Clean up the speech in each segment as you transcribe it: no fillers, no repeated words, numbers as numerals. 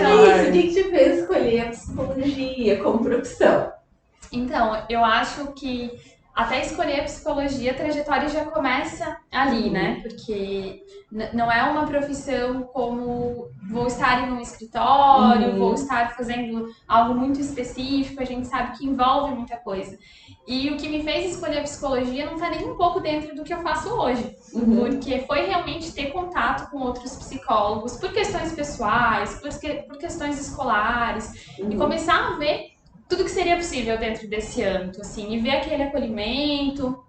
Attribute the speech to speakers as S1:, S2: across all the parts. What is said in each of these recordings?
S1: isso, o que te fez escolher a psicologia como profissão?
S2: Então, eu acho que até escolher a psicologia, a trajetória já começa ali, né? Porque não é uma profissão como vou estar em um escritório, vou estar fazendo algo muito específico, a gente sabe que envolve muita coisa. E o que me fez escolher a psicologia não está nem um pouco dentro do que eu faço hoje, porque foi realmente ter contato com outros psicólogos por questões pessoais, por questões escolares, e começar a ver tudo que seria possível dentro desse âmbito, assim, e ver aquele acolhimento,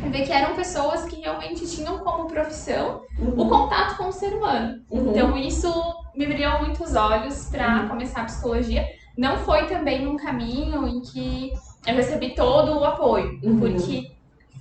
S2: e ver que eram pessoas que realmente tinham como profissão o contato com o ser humano. Então isso me brilhou muito os olhos para começar a psicologia. Não foi também um caminho em que eu recebi todo o apoio, porque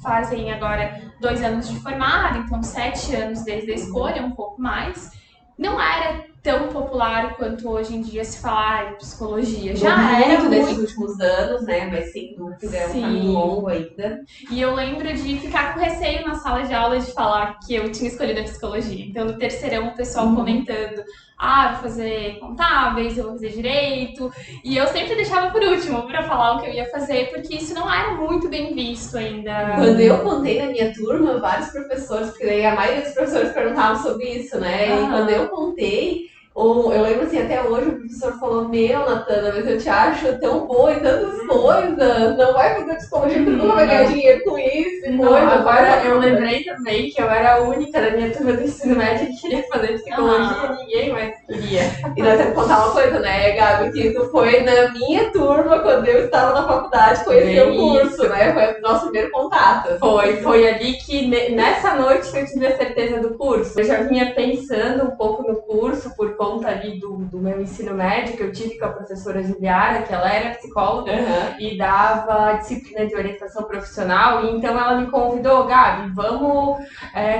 S2: fazem agora 2 anos de formada, então 7 anos desde a escolha, um pouco mais. Não era tão popular quanto hoje em dia se falar em psicologia. Já era muito
S1: nesses últimos anos, né? Mas sem dúvida é um caminho longo ainda.
S2: E eu lembro de ficar com receio na sala de aula de falar que eu tinha escolhido a psicologia. Então, no terceirão, o pessoal comentando: ah, vou fazer contábeis, eu vou fazer direito. E eu sempre deixava por último para falar o que eu ia fazer, porque isso não era muito bem visto ainda.
S1: Quando eu contei na minha turma, vários professores, porque daí a maioria dos professores perguntavam sobre isso, né? E quando eu contei, eu lembro assim, até hoje o professor falou: meu, Natana, mas eu te acho tão boa em tantas coisas, não vai fazer psicologia porque tu não vai ganhar dinheiro com isso.
S3: Não, agora eu lembrei também que eu era a única da minha turma do ensino médio que queria fazer psicologia, ninguém mais queria.
S1: E nós temos que contar uma coisa, né, Gabi, que tu foi na minha turma quando eu estava na faculdade conhecer o curso, né? Foi o nosso primeiro contato.
S3: Foi ali que, nessa noite que eu tive a certeza do curso. Eu já vinha pensando um pouco no curso por conta ali do meu ensino médio, que eu tive com a professora Juliara, que ela era psicóloga e dava disciplina de orientação profissional, e então ela me convidou: Gabi, vamos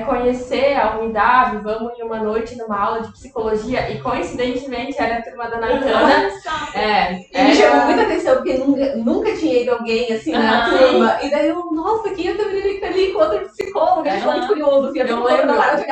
S3: conhecer a unidade, vamos em uma noite numa aula de psicologia, e coincidentemente era a turma da Natana.
S1: E me chamou muita atenção, porque nunca tinha ido alguém assim na turma, e daí eu, nossa, quem é essa menina que tá ali com outra psicóloga? A gente ficou muito curioso, assim,
S3: eu lembro, todo mundo olhando pra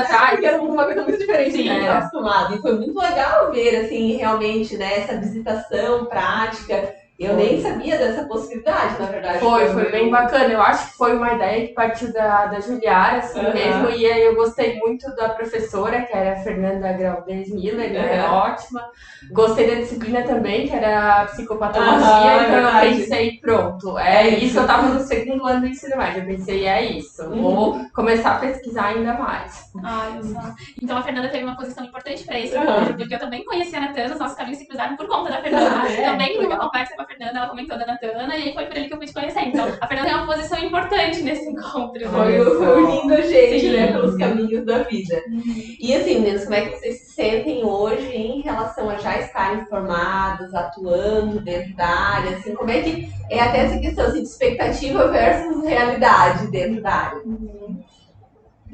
S3: cá,
S1: porque era uma coisa muito diferente do que eu estava acostumada. E foi muito legal ver, assim, realmente, né, essa visitação prática. Eu nem sabia dessa possibilidade, na verdade.
S3: Foi bem bacana. Eu acho que foi uma ideia que partiu da Juliara, assim mesmo. E aí eu gostei muito da professora, que era a Fernanda Graudez Miller, né? Ótima. Gostei da disciplina também, que era a psicopatologia. Então eu pensei, pronto, é isso. Eu tava no segundo ano do ensino médio. Eu pensei, é isso. Vou começar a pesquisar ainda mais.
S2: Então a Fernanda teve uma posição importante para esse encontro, porque eu também conhecia a Natana, os nossos caminhos se cruzaram por conta da Fernanda. Também numa conversa com a Fernanda, ela comentou da Natana, e aí foi por ele que eu fui te conhecer. Então a Fernanda tem uma posição importante nesse encontro.
S1: Foi unindo gente, né, pelos caminhos da vida. E assim, meninas, como é que vocês se sentem hoje em relação a já estarem formados, atuando dentro da área? Assim, como é que é até essa questão assim, de expectativa versus realidade dentro da área?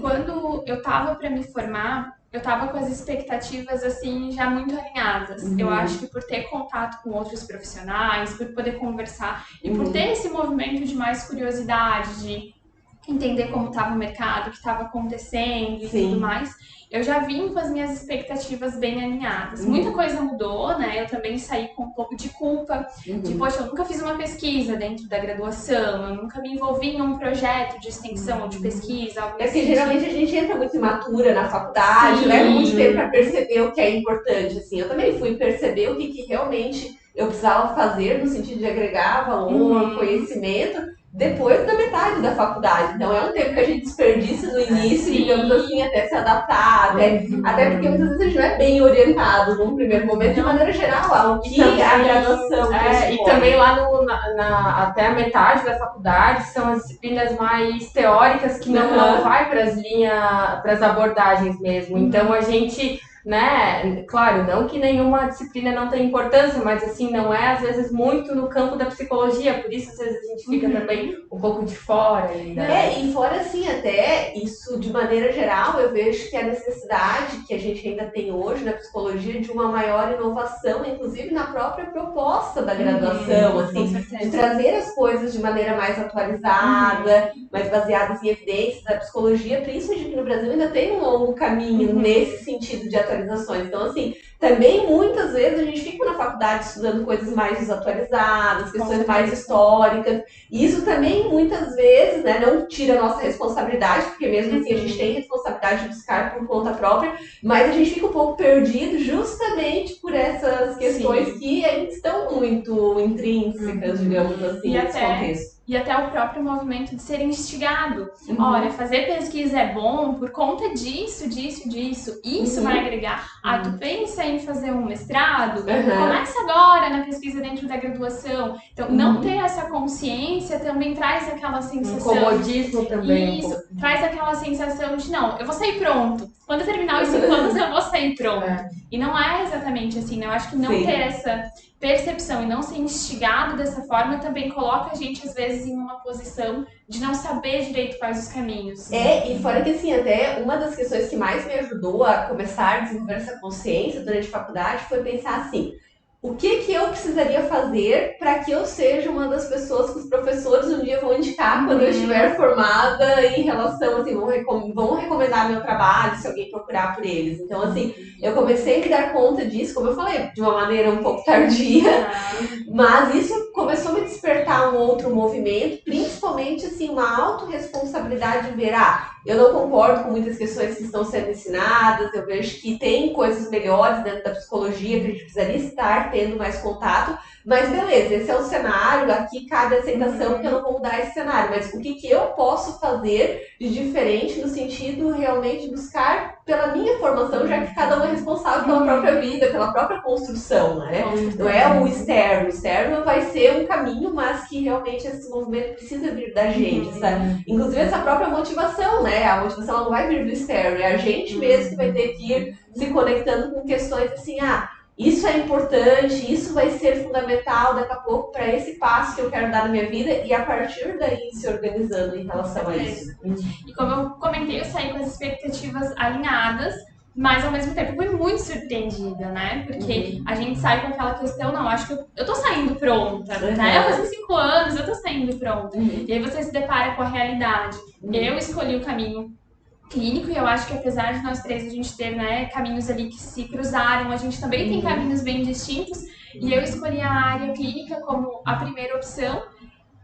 S2: Quando eu tava para me formar, eu tava com as expectativas assim já muito alinhadas. Eu acho que por ter contato com outros profissionais, por poder conversar e por ter esse movimento de mais curiosidade, de entender como estava o mercado, o que estava acontecendo e tudo mais, eu já vim com as minhas expectativas bem alinhadas. Muita coisa mudou, né? Eu também saí com um pouco de culpa, de, poxa, eu nunca fiz uma pesquisa dentro da graduação, eu nunca me envolvi em um projeto de extensão ou de pesquisa.
S1: É que geralmente a gente entra muito imatura na faculdade, leva muito tempo para perceber o que é importante, assim. Eu também fui perceber o que realmente eu precisava fazer no sentido de agregar valor, conhecimento, depois da metade da faculdade. Então é um tempo que a gente desperdiça no início, digamos assim, até se adaptar, até porque muitas vezes a gente não é bem orientado num primeiro momento, de maneira geral, ao que a graduação.
S3: E também lá até a metade da faculdade são as disciplinas mais teóricas, que não vai para as linhas, para as abordagens mesmo. Então a gente, né, claro, não que nenhuma disciplina não tenha importância, mas assim, não é às vezes muito no campo da psicologia, por isso às vezes a gente fica também um pouco de fora ainda.
S1: E fora assim, até isso de maneira geral, eu vejo que a necessidade que a gente ainda tem hoje na psicologia de uma maior inovação, inclusive na própria proposta da graduação, assim, de trazer as coisas de maneira mais atualizada, mais baseadas em evidências. A psicologia, principalmente aqui no Brasil, ainda tem um longo caminho nesse sentido de atualizações. Então, assim, também muitas vezes a gente fica na faculdade estudando coisas mais desatualizadas, questões mais históricas, e isso também muitas vezes, né, não tira a nossa responsabilidade, porque mesmo assim a gente tem responsabilidade de buscar por conta própria, mas a gente fica um pouco perdido justamente por essas questões que ainda estão muito intrínsecas, digamos assim, nesse contexto.
S2: E até o próprio movimento de ser instigado. Olha, fazer pesquisa é bom por conta disso. Isso vai agregar. Tu pensa em fazer um mestrado? Começa agora na pesquisa dentro da graduação. Então, não ter essa consciência também traz aquela sensação...
S3: comodismo também.
S2: Isso, traz aquela sensação de, não, eu vou sair pronto. Quando eu terminar os 5 anos, eu vou sair pronto. E não é exatamente assim, né? Eu acho que não ter essa percepção e não ser instigado dessa forma também coloca a gente, às vezes, em uma posição de não saber direito quais os caminhos.
S1: E fora que, assim, até uma das questões que mais me ajudou a começar a desenvolver essa consciência durante a faculdade foi pensar assim, o que eu precisaria fazer para que eu seja uma das pessoas que os professores um dia vão indicar quando eu estiver formada em relação, assim, vão recomendar meu trabalho se alguém procurar por eles. Então, assim, eu comecei a me dar conta disso, como eu falei, de uma maneira um pouco tardia, mas isso começou a me despertar um outro movimento, principalmente, assim, uma autorresponsabilidade de ver, eu não concordo com muitas questões que estão sendo ensinadas, eu vejo que tem coisas melhores dentro da psicologia, que a gente precisaria estar tendo mais contato, mas beleza, esse é o cenário, aqui cabe a aceitação que eu não vou mudar esse cenário, mas o que eu posso fazer de diferente no sentido realmente de buscar pela minha formação, já que cada um é responsável pela própria vida, pela própria construção, né? Não é o externo vai ser um caminho, mas que realmente esse movimento precisa vir da gente, sabe? Inclusive essa própria motivação, né? A motivação ela não vai vir do externo, é a gente mesmo que vai ter que ir se conectando com questões assim, isso é importante, isso vai ser fundamental daqui a pouco para esse passo que eu quero dar na minha vida e a partir daí se organizando em relação a isso.
S2: E como eu comentei, eu saí com as expectativas alinhadas, mas ao mesmo tempo fui muito surpreendida, né? Porque a gente sai com aquela questão, não, acho que eu tô saindo pronta, né? Eu faço 5 anos, eu tô saindo pronta. E aí você se depara com a realidade. Eu escolhi o caminho clínico e eu acho que apesar de nós três a gente ter, né, caminhos ali que se cruzaram, a gente também tem caminhos bem distintos e eu escolhi a área clínica como a primeira opção.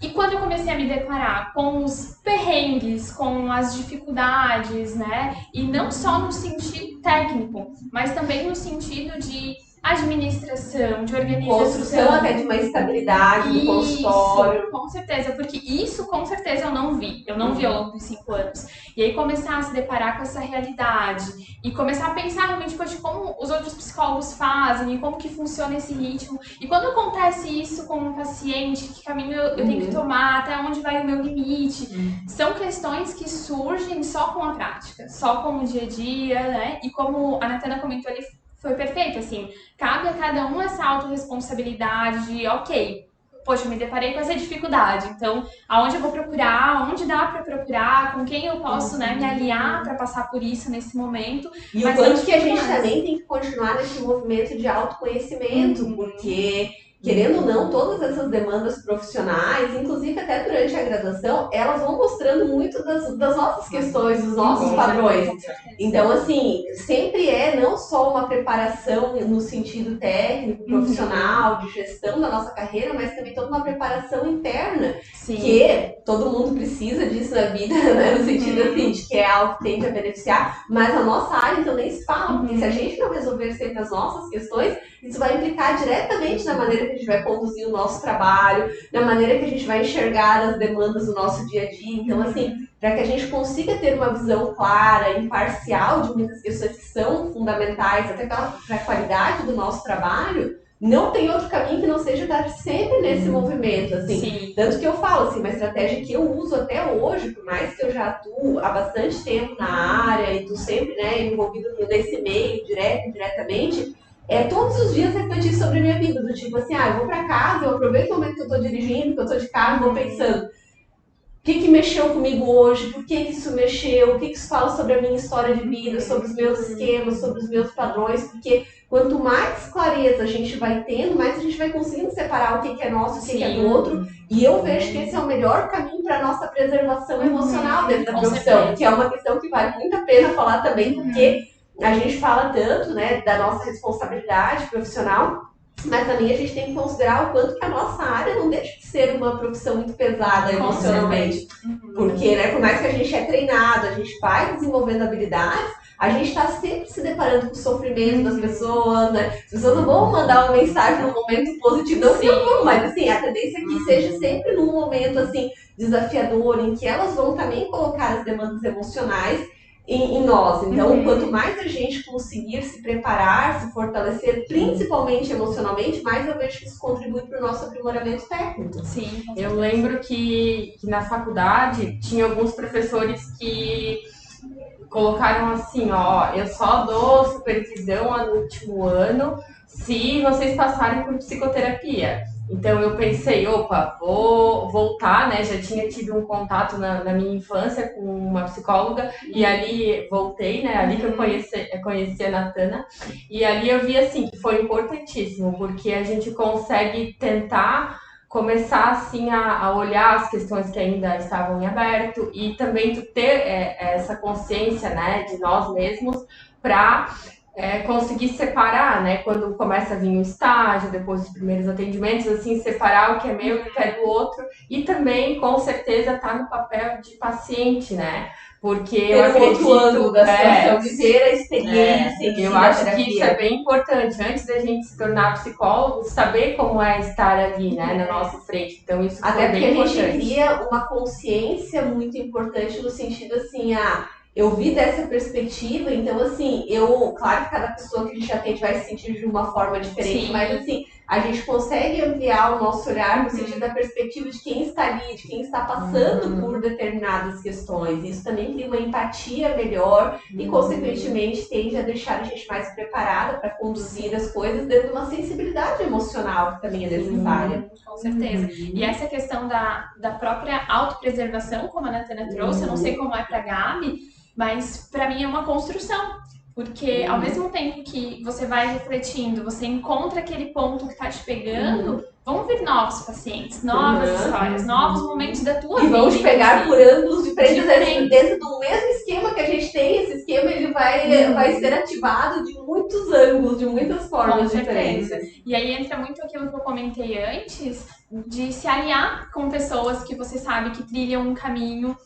S2: E quando eu comecei a me deparar com os perrengues, com as dificuldades, né, e não só no sentido técnico, mas também no sentido de administração, de organização.
S1: Construção até de uma estabilidade no consultório.
S2: Com certeza, porque isso com certeza eu não vi. Eu não vi ao longo dos 5 anos. E aí começar a se deparar com essa realidade e começar a pensar realmente como os outros psicólogos fazem e como que funciona esse ritmo. E quando acontece isso com um paciente, que caminho eu tenho que tomar, até onde vai o meu limite. São questões que surgem só com a prática, só com o dia a dia, né? E como a Natana comentou ali, foi perfeito, assim, cabe a cada um essa autorresponsabilidade de, ok, poxa, eu me deparei com essa dificuldade, então, aonde eu vou procurar, onde dá pra procurar, com quem eu posso, né, me aliar pra passar por isso nesse momento.
S1: E o quanto que a gente também tem que continuar nesse movimento de autoconhecimento, porque... Querendo ou não, todas essas demandas profissionais, inclusive até durante a graduação, elas vão mostrando muito das nossas questões, dos nossos padrões. Então, assim, sempre não só uma preparação no sentido técnico, profissional, de gestão da nossa carreira, mas também toda uma preparação interna, que todo mundo precisa disso na vida, né? No sentido assim, de que é algo que tende a beneficiar, mas a nossa área então nem se fala, porque se a gente não resolver sempre as nossas questões, isso vai implicar diretamente na maneira que a gente vai conduzir o nosso trabalho, na maneira que a gente vai enxergar as demandas do nosso dia a dia. Então, assim, para que a gente consiga ter uma visão clara, imparcial de muitas questões que são fundamentais até para a qualidade do nosso trabalho, não tem outro caminho que não seja estar sempre nesse movimento, assim. Tanto que eu falo, assim, uma estratégia que eu uso até hoje, por mais que eu já atuo há bastante tempo na área e estou sempre, né, envolvido nesse meio, direto e indiretamente, todos os dias refletir sobre a minha vida, do tipo assim, eu vou pra casa, eu aproveito o momento que eu tô dirigindo, que eu tô de carro, vou pensando, o que mexeu comigo hoje, por que isso mexeu, o que isso fala sobre a minha história de vida, sobre os meus esquemas, sobre os meus padrões, porque quanto mais clareza a gente vai tendo, mais a gente vai conseguindo separar o que é nosso, o que é do outro, e eu vejo que esse é o melhor caminho para nossa preservação emocional dentro da profissão, que é uma questão que vale muito a pena falar também, porque a gente fala tanto, né, da nossa responsabilidade profissional, mas também a gente tem que considerar o quanto que a nossa área não deixa de ser uma profissão muito pesada emocionalmente. Porque, né, por mais que a gente é treinado, a gente vai desenvolvendo habilidades, a gente está sempre se deparando com o sofrimento das pessoas, né? As pessoas não vão mandar uma mensagem num momento positivo, não que não vão, mas assim, a tendência é que seja sempre num momento assim, desafiador, em que elas vão também colocar as demandas emocionais em nós. Então, quanto mais a gente conseguir se preparar, se fortalecer, principalmente emocionalmente, mais eu vejo que isso contribui para o nosso aprimoramento técnico.
S3: Sim, eu lembro que na faculdade tinha alguns professores que colocaram assim, ó, eu só dou supervisão no último ano se vocês passarem por psicoterapia. Então eu pensei, opa, vou voltar, né? Já tinha tido um contato na minha infância com uma psicóloga e ali voltei, né? Ali que eu conheci a Natana e ali eu vi assim que foi importantíssimo, porque a gente consegue tentar começar assim a olhar as questões que ainda estavam em aberto e também tu ter essa consciência, né, de nós mesmos para conseguir separar, né, quando começa a vir o estágio, depois dos primeiros atendimentos, assim, separar o que é meu e o que é do outro, e também, com certeza, tá no papel de paciente, né, porque eu acredito...
S1: outro ângulo da situação, viver a experiência.
S3: Eu acho que isso é bem importante, antes da gente se tornar psicólogo, saber como é estar ali, né, na nossa frente, então isso
S1: até
S3: é bem importante.
S1: Até porque a gente cria uma consciência muito importante no sentido assim, eu vi dessa perspectiva, então assim, claro que cada pessoa que a gente atende vai se sentir de uma forma diferente, sim, mas assim, a gente consegue ampliar o nosso olhar no sentido da perspectiva de quem está ali, de quem está passando por determinadas questões. Isso também cria uma empatia melhor e, consequentemente, tende a deixar a gente mais preparada para conduzir as coisas dentro de uma sensibilidade emocional que também é necessária.
S2: Com certeza. E essa questão da própria autopreservação, como a Natana trouxe, eu não sei como é para a Gabi, mas para mim é uma construção. Porque ao mesmo tempo que você vai refletindo, você encontra aquele ponto que está te pegando, vão vir novos pacientes, novas histórias, novos momentos da tua vida.
S1: E vão te pegar por ângulos diferentes dentro do mesmo esquema que a gente tem. Esse esquema ele vai ser ativado de muitos ângulos, de muitas formas diferentes.
S2: E aí entra muito aquilo que eu comentei antes, de se alinhar com pessoas que você sabe que trilham um caminho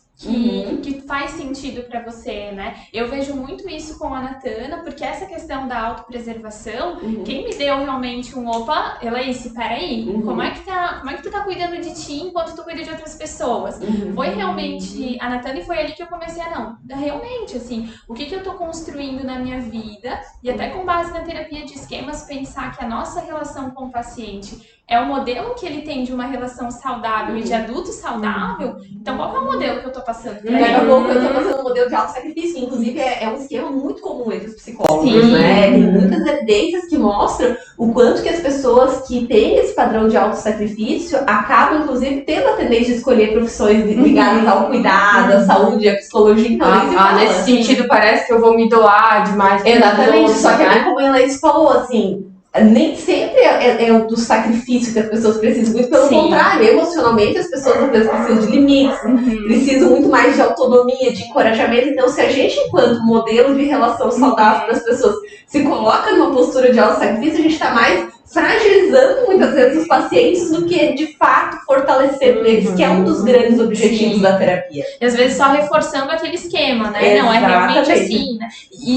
S2: que faz sentido para você, né? Eu vejo muito isso com a Natana, porque essa questão da autopreservação, quem me deu realmente opa, Elaíse, peraí, como é que tu tá cuidando de ti enquanto tu cuida de outras pessoas? Foi realmente a Natana e foi ali que eu comecei realmente, assim, o que eu tô construindo na minha vida e até com base na terapia de esquemas, pensar que a nossa relação com o paciente é o modelo que ele tem de uma relação saudável e de adulto saudável, então qual que é o modelo que eu tô passando?
S1: Daqui a pouco eu tô fazendo um modelo de auto-sacrifício, que inclusive é um esquema muito comum entre os psicólogos, né? Tem muitas evidências que mostram o quanto que as pessoas que têm esse padrão de auto-sacrifício acabam, inclusive, tendo a tendência de escolher profissões ligadas ao cuidado, à saúde, à psicologia. Então,
S3: nesse sentido, parece que eu vou me doar demais.
S1: Exatamente, só que como a Elaíse falou, assim, nem sempre é o do sacrifício que as pessoas precisam, muito pelo contrário, emocionalmente as pessoas às vezes precisam de limites, precisam muito mais de autonomia, de encorajamento. Então, se a gente, enquanto modelo de relação saudável das pessoas, se coloca numa postura de auto-sacrifício, a gente está mais fragilizando muitas vezes os pacientes do que de fato fortalecendo eles, que é um dos grandes objetivos da terapia.
S2: E às vezes só reforçando aquele esquema, né? Não, é realmente assim, né?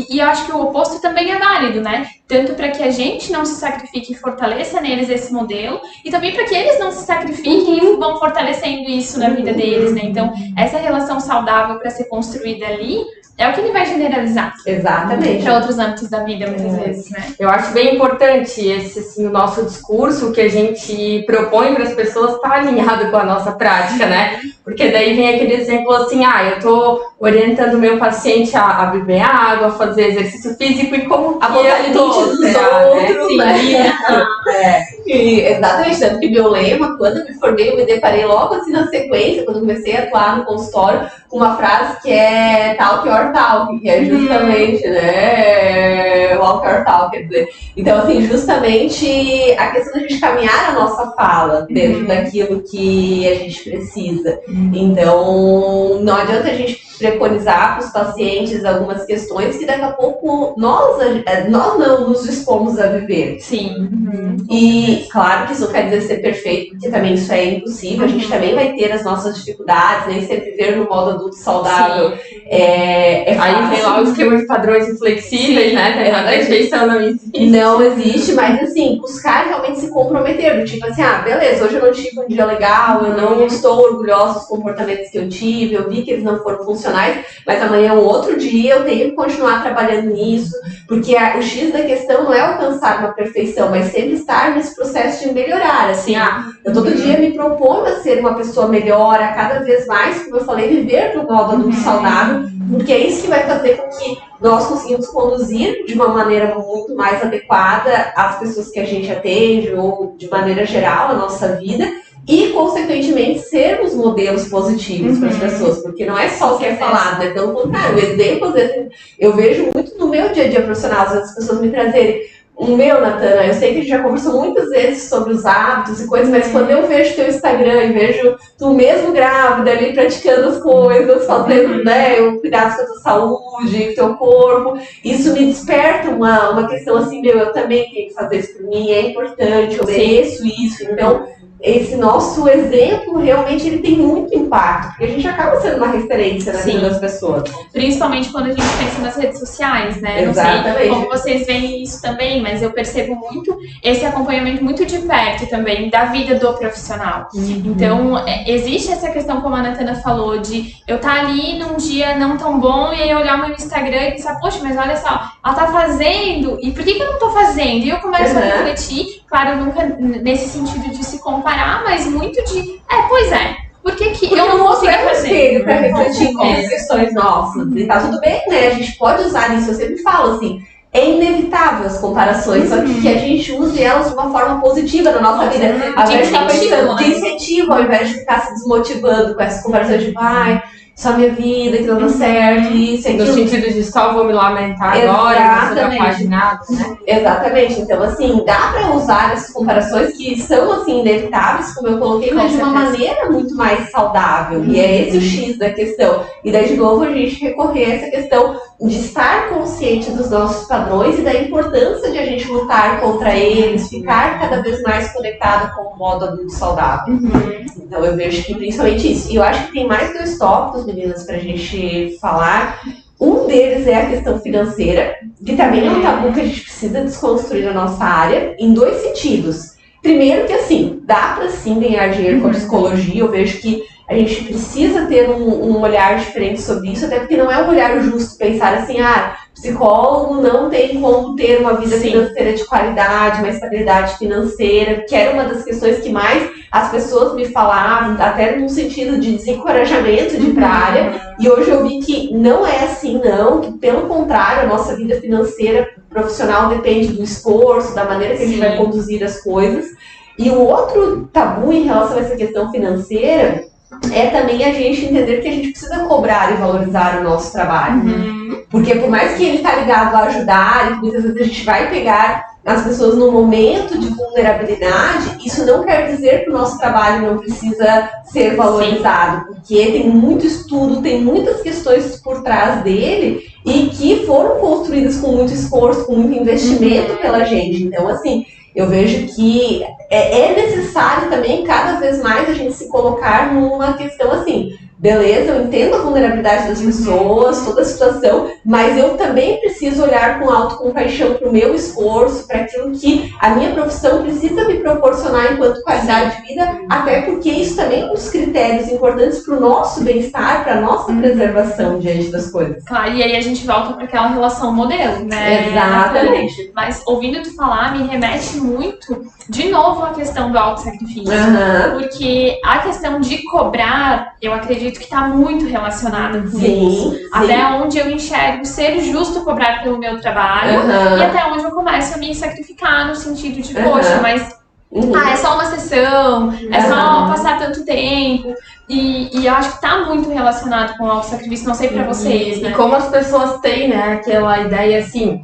S2: E eu acho que o oposto também é válido, né? Tanto para que a gente não se sacrifique e fortaleça neles esse modelo, e também para que eles não se sacrifiquem e vão fortalecendo isso na vida deles, né? Então, essa relação saudável para ser construída ali é o que ele vai generalizar.
S1: Exatamente.
S2: Para outros âmbitos da vida, muitas vezes, né?
S3: Eu acho bem importante esse, assim, o nosso discurso, que a gente propõe para as pessoas estar alinhado com a nossa prática, né? Porque daí vem aquele exemplo assim, eu tô orientando o meu paciente a beber água, a fazer exercício físico e como
S1: a vontade dos outros, né? Exatamente, tanto que meu lema, quando eu me formei, eu me deparei logo assim na sequência, quando eu comecei a atuar no consultório, com uma frase que é talk your talk, que é justamente, né, walk your talk, quer dizer. Então, assim, justamente a questão da gente caminhar a nossa fala dentro daquilo que a gente precisa. Então, não adianta a gente preconizar para os pacientes algumas questões que daqui a pouco nós não nos dispomos a viver.
S2: Sim.
S1: E claro que isso não quer dizer ser perfeito, porque também isso é impossível, a gente também vai ter as nossas dificuldades, nem sempre viver no modo adulto saudável.
S3: Aí vem lá o esquema de padrões inflexíveis, né? A rejeição não existe.
S1: Não existe, mas assim, buscar realmente se comprometer, do tipo assim, beleza, hoje eu não tive um dia legal, eu não estou orgulhosa dos comportamentos que eu tive, eu vi que eles não foram funcionais, mas amanhã é um outro dia, eu tenho que continuar trabalhando nisso, porque o X da questão não é alcançar uma perfeição, mas sempre estar nesse processo de melhorar, assim, eu todo dia me proponho a ser uma pessoa melhor, a cada vez mais, como eu falei, viver do modo adulto saudável, porque é isso que vai fazer com que nós conseguimos conduzir de uma maneira muito mais adequada as pessoas que a gente atende, ou de maneira geral a nossa vida, e, consequentemente, sermos modelos positivos para as pessoas, porque não é só o que é falado, né? Pelo contrário, exemplos, eu vejo muito no meu dia a dia profissional, às vezes as pessoas me trazerem Natana, eu sei que a gente já conversou muitas vezes sobre os hábitos e coisas, mas quando eu vejo teu Instagram e vejo tu mesmo grávida ali praticando as coisas, fazendo, né, o cuidado da tua saúde, teu corpo, isso me desperta uma questão assim, eu também tenho que fazer isso por mim, é importante, eu mereço isso, então esse nosso exemplo realmente ele tem muito impacto, porque a gente acaba sendo uma referência na vida das pessoas.
S2: Principalmente quando a gente pensa nas redes sociais, né?
S1: Exatamente.
S2: Não sei como vocês veem isso também, mas eu percebo muito esse acompanhamento muito de perto também da vida do profissional. Então, existe essa questão, como a Natana falou, de eu estar ali num dia não tão bom e aí eu olhar o meu Instagram e pensar, poxa, mas olha só, ela tá fazendo, e por que eu não tô fazendo? E eu começo a refletir, claro, nunca nesse sentido de se comparar, mas muito de, por que eu não consigo fazer?
S1: Espelho para refletir com as questões nossas. E tá tudo bem, né? A gente pode usar isso, eu sempre falo assim, é inevitável as comparações, só que a gente use elas de uma forma positiva na nossa vida. Ao invés de pensando de incentivo, ao invés de ficar se desmotivando com essas comparações de só minha vida, que não dá certo, isso,
S3: no sentido de só vou me lamentar agora, não sou capaz de nada, né?
S1: Exatamente, então assim, dá pra usar essas comparações que são assim inevitáveis, como eu coloquei, mas de uma maneira muito mais saudável, e é esse o X da questão. E daí de novo a gente recorrer a essa questão de estar consciente dos nossos padrões e da importância de a gente lutar contra eles, ficar cada vez mais conectado com o modo adulto saudável. Então eu vejo que principalmente isso. E eu acho que tem mais 2 tópicos, meninas, pra gente falar. Um deles é a questão financeira, que também é um tabu que a gente precisa desconstruir na nossa área, em 2 sentidos. Primeiro que assim, dá pra sim ganhar dinheiro com a psicologia, eu vejo que a gente precisa ter um olhar diferente sobre isso, até porque não é um olhar justo pensar assim, psicólogo não tem como ter uma vida financeira de qualidade, uma estabilidade financeira, que era uma das questões que mais as pessoas me falavam, até no sentido de desencorajamento de ir para a área, e hoje eu vi que não é assim não, que pelo contrário, a nossa vida financeira profissional depende do esforço, da maneira que a gente vai conduzir as coisas. E o outro tabu em relação a essa questão financeira é também a gente entender que a gente precisa cobrar e valorizar o nosso trabalho. Porque por mais que ele está ligado a ajudar, e muitas vezes a gente vai pegar as pessoas num momento de vulnerabilidade, isso não quer dizer que o nosso trabalho não precisa ser valorizado, porque tem muito estudo, tem muitas questões por trás dele e que foram construídas com muito esforço, com muito investimento pela gente. Então, assim, eu vejo que é necessário também, cada vez mais, a gente se colocar numa questão assim, beleza, eu entendo a vulnerabilidade das pessoas, toda a situação, mas eu também preciso olhar com autocompaixão para o meu esforço, para aquilo que a minha profissão precisa me proporcionar enquanto qualidade de vida, até porque isso também é um dos critérios importantes para o nosso bem-estar, para a nossa preservação diante das coisas.
S2: Claro, e aí a gente volta para aquela relação modelo, né?
S1: Exatamente.
S2: Mas ouvindo tu falar, me remete muito, de novo, à questão do autossacrifício. Porque a questão de cobrar, eu acredito que está muito relacionada com isso. Até onde eu enxergo ser justo cobrar pelo meu trabalho e até onde eu começo a me sacrificar no sentido de, poxa, mas é só uma sessão, é só passar tanto tempo. E eu acho que está muito relacionado com o autossacrifício, não sei pra vocês, né?
S3: E como as pessoas têm, né, aquela ideia assim,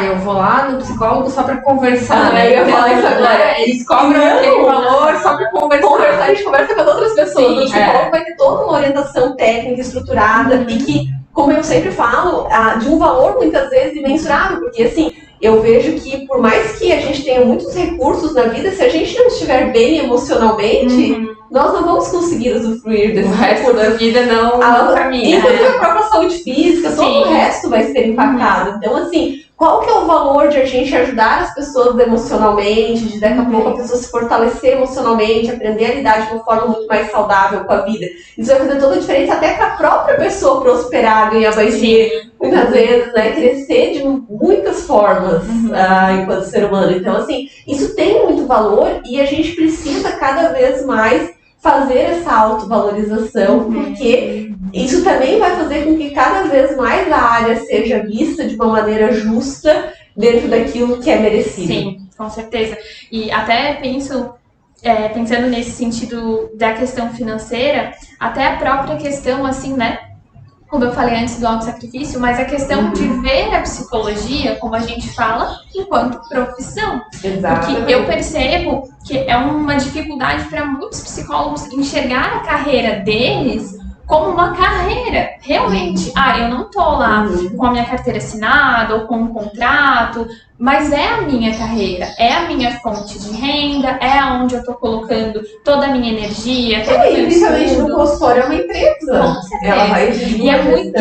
S3: eu vou lá no psicólogo só pra conversar,
S1: né? Eu ia falar isso agora.
S3: Eles cobram aquele valor só pra conversar.
S1: A gente conversa com as outras pessoas.
S3: Sim,
S1: o psicólogo vai ter toda uma orientação técnica, estruturada, e que, como eu sempre falo, de um valor muitas vezes imensurável, porque assim, eu vejo que por mais que a gente tenha muitos recursos na vida, se a gente não estiver bem emocionalmente, nós não vamos conseguir usufruir desse
S3: resto da vida não caminha.
S1: Inclusive a própria saúde física, todo o resto vai ser impactado. Então, assim, qual que é o valor de a gente ajudar as pessoas emocionalmente, de daqui a pouco a pessoa se fortalecer emocionalmente, aprender a lidar de uma forma muito mais saudável com a vida? Isso vai fazer toda a diferença até para a própria pessoa prosperar, ganhar mais dinheiro, muitas vezes, né, crescer de muitas formas enquanto ser humano. Então, assim, isso tem muito valor e a gente precisa cada vez mais fazer essa autovalorização, porque isso também vai fazer com que cada vez mais a área seja vista de uma maneira justa dentro daquilo que é merecido.
S2: Sim, com certeza. E até pensando nesse sentido da questão financeira, até a própria questão, assim, né? Como eu falei antes do autossacrifício, mas a questão de ver a psicologia, como a gente fala, enquanto profissão.
S1: Exatamente.
S2: Porque eu percebo que é uma dificuldade para muitos psicólogos enxergar a carreira deles como uma carreira, realmente. Eu não tô lá com a minha carteira assinada ou com um contrato, mas é a minha carreira, é a minha fonte de renda, é onde eu tô colocando toda a minha energia, todo o meu
S1: principalmente no consultório é uma empresa.
S2: Com certeza.
S1: Ela vai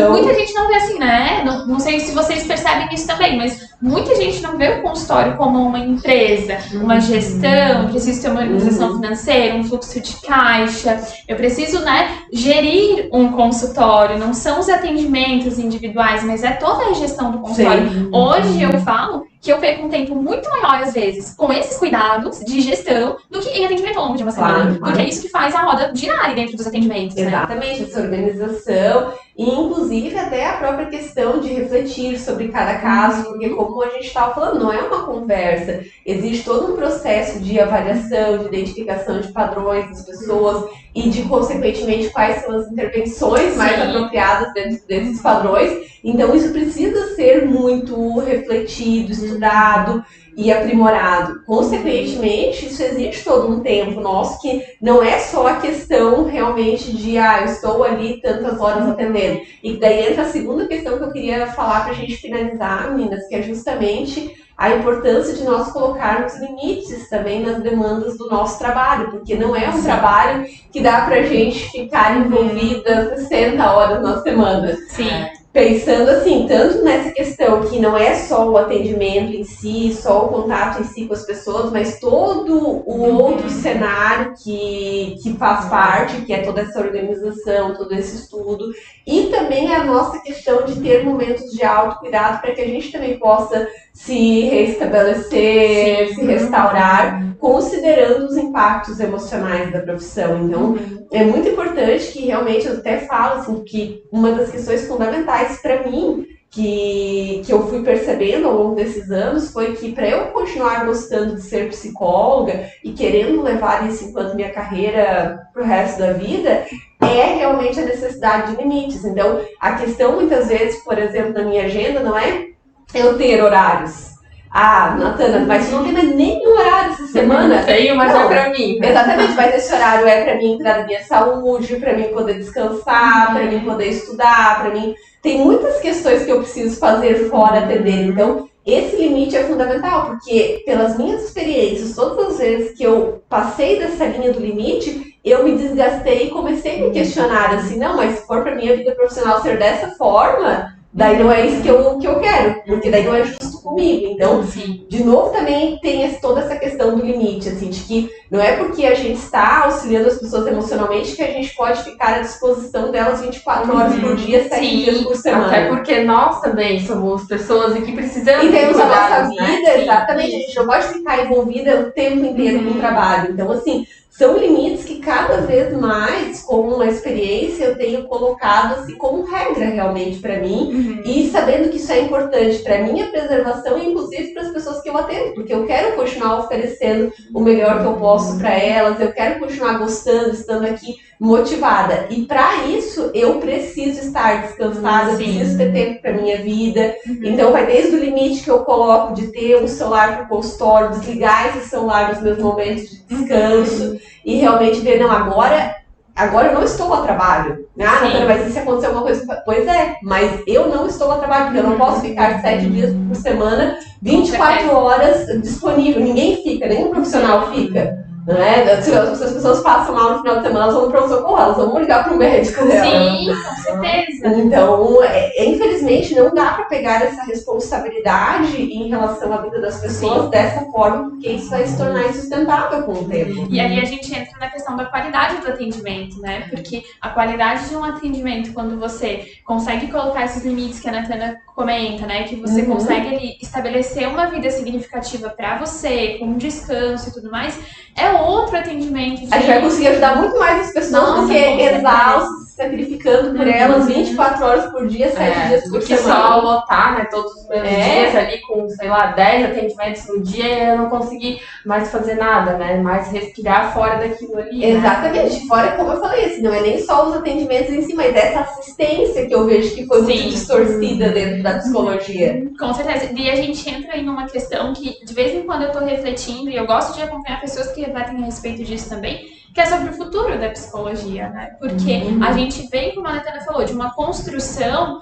S2: muita gente não vê assim, né? Não sei se vocês percebem isso também, mas muita gente não vê o consultório como uma empresa, uma gestão, preciso ter uma organização financeira, um fluxo de caixa, eu preciso, né, gerir um consultório, não são os atendimentos individuais, mas é toda a gestão do consultório. Hoje eu falo que eu perco um tempo muito maior, às vezes, com esses cuidados de gestão do que em atendimento ao longo de uma semana. Porque é isso que faz a roda girar dentro dos atendimentos, né?
S1: Exatamente, essa organização e, inclusive, até a própria questão de refletir sobre cada caso, porque, como a gente estava falando, não é uma conversa. Existe todo um processo de avaliação, de identificação de padrões das pessoas e de, consequentemente, quais são as intervenções mais apropriadas dentro desses padrões. Então, isso precisa ser muito refletido, estudado e aprimorado. Consequentemente, isso exige todo um tempo nosso, que não é só a questão realmente de, eu estou ali tantas horas atendendo. E daí entra a segunda questão que eu queria falar pra gente finalizar, meninas, que é justamente a importância de nós colocarmos limites também nas demandas do nosso trabalho, porque não é um trabalho que dá pra gente ficar envolvida 60 horas na semana.
S2: Sim.
S1: Pensando assim, tanto nessa questão que não é só o atendimento em si, só o contato em si com as pessoas, mas todo o outro cenário que faz parte, que é toda essa organização, todo esse estudo, e também a nossa questão de ter momentos de autocuidado para que a gente também possa se restabelecer, se restaurar, considerando os impactos emocionais da profissão. Então, é muito importante que realmente, eu até falo assim, que uma das questões fundamentais para mim, que eu fui percebendo ao longo desses anos, foi que para eu continuar gostando de ser psicóloga e querendo levar isso enquanto minha carreira pro resto da vida, é realmente a necessidade de limites. Então, a questão muitas vezes, por exemplo, na minha agenda, não é eu ter horários. Natana, mas não tem mais nenhum horário essa semana.
S3: Tenho, mas é pra mim.
S1: Exatamente, mas esse horário é pra mim entrar na minha saúde, pra mim poder descansar, pra mim poder estudar, pra mim... Tem muitas questões que eu preciso fazer fora atender. Então, esse limite é fundamental, porque pelas minhas experiências, todas as vezes que eu passei dessa linha do limite, eu me desgastei e comecei a me questionar assim, não, mas se for pra minha vida profissional ser dessa forma... Daí não é isso que eu quero, porque daí não é justo comigo. Então, de novo, também tem toda essa questão do limite, assim, de que não é porque a gente está auxiliando as pessoas emocionalmente que a gente pode ficar à disposição delas 24 horas por dia, 7 dias por semana.
S3: Até porque nós também somos pessoas e que precisamos
S1: e temos a nossa vida,
S3: né?
S1: exatamente, a gente não pode ficar envolvida o tempo inteiro no trabalho. Então, assim, são limites que cada vez mais, com uma experiência, eu tenho colocado assim como regra realmente para mim, e sabendo que isso é importante para minha preservação e inclusive para as pessoas que eu atendo, porque eu quero continuar oferecendo o melhor que eu posso para elas, eu quero continuar gostando, estando aqui motivada. E para isso, eu preciso estar descansada, eu preciso ter tempo para minha vida. Então, vai desde o limite que eu coloco de ter um celular para o consultório, desligar esse celular nos meus momentos de descanso e realmente ver, não, agora eu não estou a trabalho. Natália, mas e se acontecer alguma coisa? Pois é, mas eu não estou a trabalho, porque eu não posso ficar 7 dias por semana, 24 horas disponível. Ninguém fica, nenhum profissional fica. Não é? Se as pessoas passam mal no final de semana, elas vão no pronto-socorro, elas vão ligar para o médico dela.
S2: Sim, com certeza.
S1: Então, infelizmente, não dá para pegar essa responsabilidade em relação à vida das pessoas dessa forma, porque isso vai se tornar insustentável com o tempo.
S2: E aí a gente entra na questão da qualidade do atendimento, né? Porque a qualidade de um atendimento, quando você consegue colocar esses limites que a Natana comenta, né? Que você consegue ali estabelecer uma vida significativa para você, com descanso e tudo mais, é outro atendimento.
S1: A gente vai conseguir ajudar muito mais as pessoas do que exaustas, se sacrificando por elas 24 horas por dia, 7 dias por semana.
S3: Só lotar, né, todos os meus dias ali com, sei lá, 10 atendimentos no dia e eu não consegui mais fazer nada, né? Mais respirar fora daquilo ali.
S1: Exatamente. Né? Fora, como eu falei, assim, não é nem só os atendimentos em si, mas essa assistência que eu vejo que foi muito distorcida dentro da psicologia.
S2: Com certeza. E a gente entra em uma questão que, de vez em quando, eu tô refletindo, e eu gosto de acompanhar pessoas que refletem a respeito disso também, que é sobre o futuro da psicologia, né? Porque a gente vem, como a Natana falou, de uma construção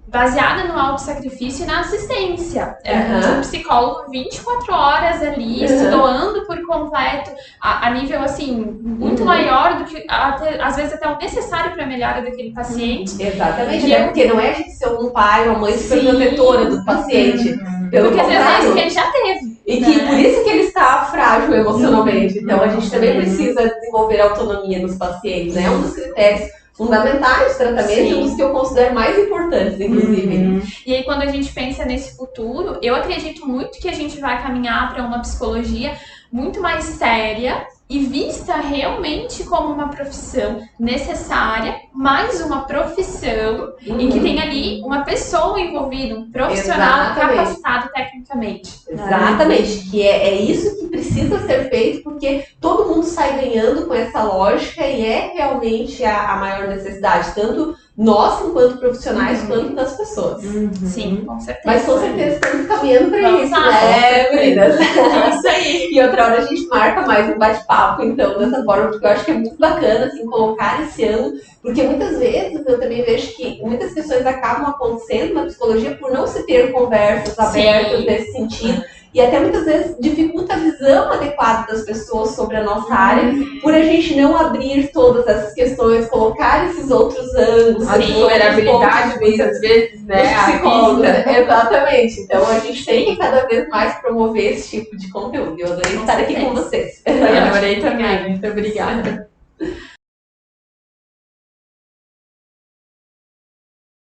S2: baseada no autossacrifício e na assistência. De um psicólogo 24 horas ali, se doando por completo, a nível, assim, muito maior do que, às vezes, até o necessário para a melhora daquele paciente.
S1: Exatamente, porque não é a gente ser um pai, uma mãe super protetora do paciente. Pelo
S2: porque
S1: contrário,
S2: às vezes é isso que ele já teve.
S1: E que por isso que ele está frágil emocionalmente. Então a gente também precisa desenvolver autonomia nos pacientes, né? É um dos critérios fundamentais de tratamento e um dos que eu considero mais importantes, inclusive.
S2: E aí, quando a gente pensa nesse futuro, eu acredito muito que a gente vai caminhar para uma psicologia muito mais séria e vista realmente como uma profissão necessária, mais uma profissão em que tem ali uma pessoa envolvida, um profissional capacitado tecnicamente.
S1: Exatamente, que é isso que precisa ser feito, porque todo mundo sai ganhando com essa lógica e é realmente a maior necessidade, tanto nós, enquanto profissionais, quanto das pessoas.
S2: Sim, com certeza.
S1: Mas com certeza estamos caminhando para isso,
S2: lá,
S1: né, meninas?
S2: Isso aí.
S1: E outra hora a gente marca mais um bate-papo, então, dessa forma, porque eu acho que é muito bacana, assim, colocar esse ano, porque muitas vezes eu também vejo que muitas questões acabam acontecendo na psicologia por não se ter conversas abertas nesse sentido. E até muitas vezes dificulta a visão adequada das pessoas sobre a nossa área, por a gente não abrir todas essas questões, colocar esses outros ângulos.
S3: A vulnerabilidade, muitas vezes, né?
S1: Psicóloga. Exatamente. Então a gente tem que cada vez mais promover esse tipo de conteúdo. Eu adorei estar aqui com vocês.
S3: Eu adorei também. Muito obrigada.